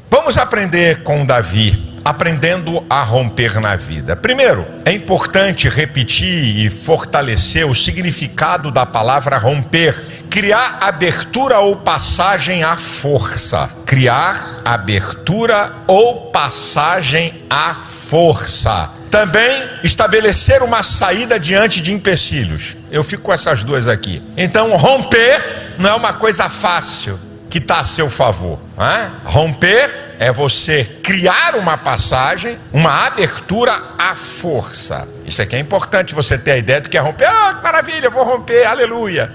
Vamos aprender com Davi, aprendendo a romper na vida. Primeiro, é importante repetir e fortalecer o significado da palavra romper. Criar abertura ou passagem à força. Criar abertura ou passagem à força. Também estabelecer uma saída diante de empecilhos. Eu fico com essas duas aqui. Então, romper não é uma coisa fácil que está a seu favor. Romper é você criar uma passagem, uma abertura à força. Isso aqui é importante, você ter a ideia do que é romper. Ah, maravilha, eu vou romper, aleluia.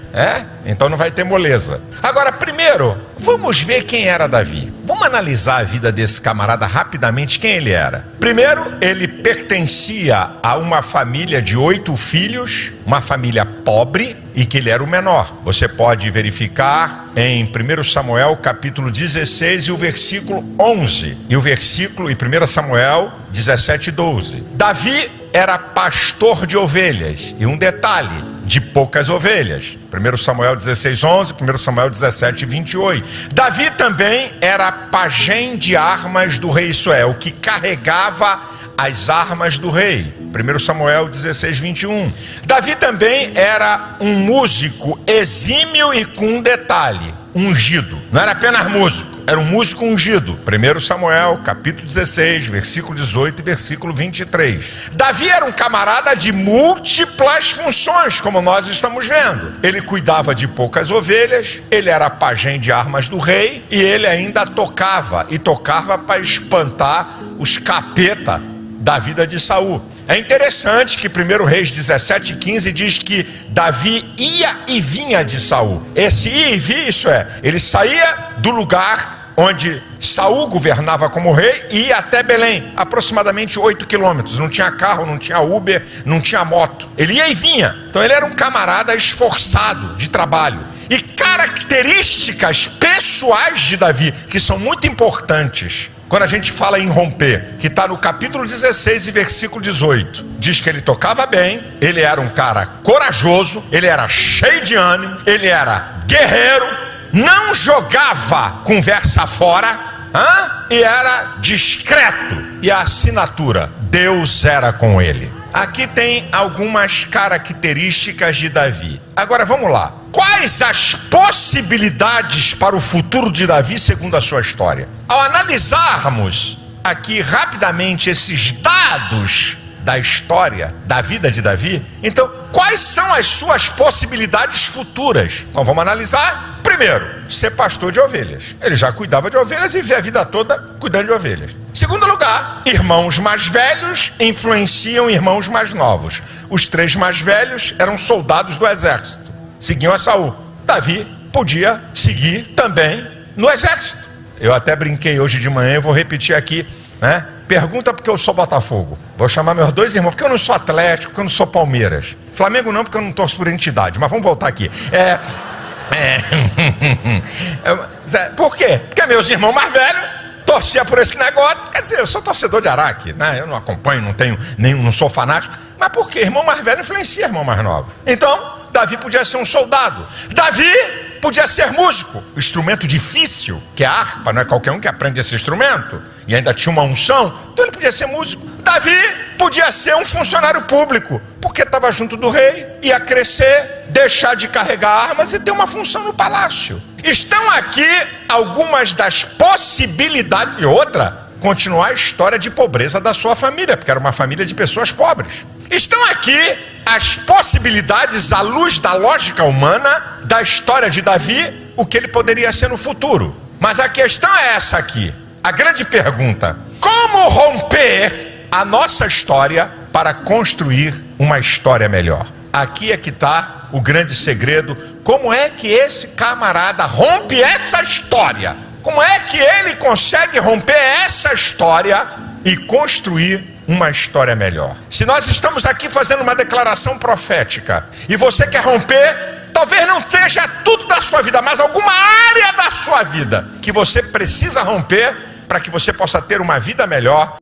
Então não vai ter moleza. Agora, primeiro, vamos ver quem era Davi. Vamos analisar a vida desse camarada rapidamente, quem ele era. Primeiro, ele pertencia a uma família de 8 filhos, uma família pobre, e que ele era o menor. Você pode verificar em 1 Samuel capítulo 16 e o versículo 11. E o versículo em 1 Samuel 17 e 12. Davi era pastor de ovelhas. E um detalhe, de poucas ovelhas. 1 Samuel 16, 11, 1 Samuel 17, 28. Davi também era pajem de armas do rei Israel, que carregava as armas do rei. 1 Samuel 16, 21. Davi também era um músico exímio e com um detalhe, ungido. Não era apenas músico, era um músico ungido. 1 Samuel, capítulo 16, versículo 18 e versículo 23. Davi era um camarada de múltiplas funções, como nós estamos vendo. Ele cuidava de poucas ovelhas, ele era pajem de armas do rei, e ele ainda tocava, e tocava para espantar os capeta da vida de Saul. É interessante que 1 Reis 17, 15 diz que Davi ia e vinha de Saul. Esse ia e vir, isso é, ele saía do lugar onde Saul governava como rei e ia até Belém, aproximadamente 8 quilômetros. Não tinha carro, não tinha Uber, não tinha moto. Ele ia e vinha. Então ele era um camarada esforçado de trabalho. E características pessoais de Davi, que são muito importantes quando a gente fala em romper, que está no capítulo 16 e versículo 18, diz que ele tocava bem, ele era um cara corajoso, ele era cheio de ânimo, ele era guerreiro, não jogava conversa fora, e era discreto. E a assinatura, Deus era com ele. Aqui tem algumas características de Davi. Agora vamos lá. Quais as possibilidades para o futuro de Davi segundo a sua história? Ao analisarmos aqui rapidamente esses dados da história, da vida de Davi, então quais são as suas possibilidades futuras? Então vamos analisar. Primeiro, ser pastor de ovelhas. Ele já cuidava de ovelhas e vivia a vida toda cuidando de ovelhas. Segundo lugar, irmãos mais velhos influenciam irmãos mais novos. Os 3 mais velhos eram soldados do exército, seguiam a Saul. Davi podia seguir também no exército. Eu até brinquei hoje de manhã, eu vou repetir aqui, Pergunta porque eu sou Botafogo. Vou chamar meus 2 irmãos, porque eu não sou Atlético, porque eu não sou Palmeiras. Flamengo não, porque eu não torço por entidade, mas vamos voltar aqui. Por quê? Porque meus irmãos mais velhos torcia por esse negócio. Quer dizer, eu sou torcedor de Araque, eu não acompanho, não tenho nenhum, não sou fanático. Mas por quê? Irmão mais velho influencia irmão mais novo. Então, Davi podia ser um soldado. Davi podia ser músico. Instrumento difícil, que é a harpa, não é qualquer um que aprende esse instrumento. E ainda tinha uma unção, então ele podia ser músico. Davi podia ser um funcionário público, porque estava junto do rei, ia crescer, deixar de carregar armas e ter uma função no palácio. Estão aqui algumas das possibilidades. E outra, continuar a história de pobreza da sua família, porque era uma família de pessoas pobres. Estão aqui as possibilidades, à luz da lógica humana, da história de Davi, o que ele poderia ser no futuro. Mas a questão é essa aqui. A grande pergunta: como romper a nossa história para construir uma história melhor? Aqui é que está o grande segredo. Como é que esse camarada rompe essa história? Como é que ele consegue romper essa história e construir uma história melhor? Se nós estamos aqui fazendo uma declaração profética e você quer romper, talvez não seja tudo da sua vida, mas alguma área da sua vida que você precisa romper para que você possa ter uma vida melhor.